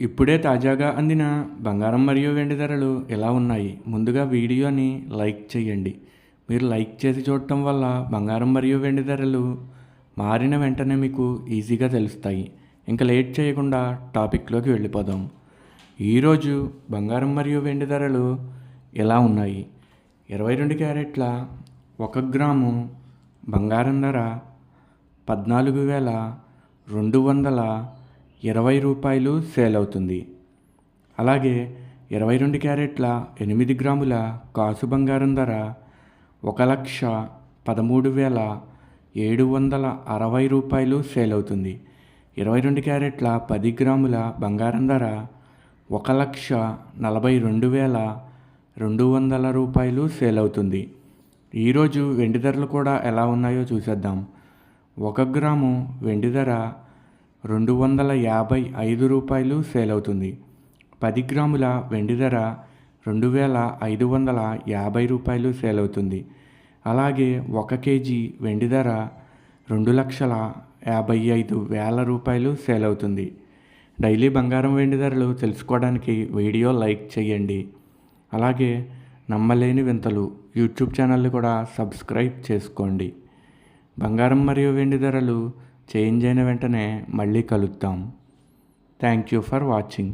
ఇప్పుడే తాజాగా అందిన బంగారం మరియు వెండి ధరలు ఎలా ఉన్నాయి? ముందుగా వీడియోని లైక్ చేయండి. మీరు లైక్ చేసి చూడటం వల్ల బంగారం మరియు వెండి ధరలు మారిన వెంటనే మీకు ఈజీగా తెలుస్తాయి. ఇంకా లేట్ చేయకుండా టాపిక్లోకి వెళ్ళిపోదాం. ఈరోజు బంగారం మరియు వెండి ధరలు ఎలా ఉన్నాయి? 22 క్యారెట్ల 1 గ్రాము బంగారం ధర 14,220 రూపాయలు సేల్ అవుతుంది. అలాగే 22 క్యారెట్ల 8 గ్రాముల కాసు బంగారం ధర 1,13,760 రూపాయలు సేల్ అవుతుంది. 22 క్యారెట్ల 10 గ్రాముల బంగారం ధర 1,42,200 రూపాయలు సేల్ అవుతుంది. ఈరోజు వెండి ధరలు కూడా ఎలా ఉన్నాయో చూసేద్దాం. 1 గ్రాము వెండి ధర 255 రూపాయలు సేల్ అవుతుంది. 10 గ్రాముల వెండి ధర 2,550 రూపాయలు సేల్ అవుతుంది. అలాగే 1 కేజీ వెండి ధర 2,55,000 రూపాయలు సేల్ అవుతుంది. డైలీ బంగారం వెండి ధరలు తెలుసుకోవడానికి వీడియో లైక్ చేయండి. అలాగే నమ్మలేని వింతలు యూట్యూబ్ ఛానల్ని కూడా సబ్స్క్రైబ్ చేసుకోండి. బంగారం మరియు వెండి ధరలు చేంజ్ అయిన వెంటనే మళ్ళీ కలుద్దాం. Thank you for watching.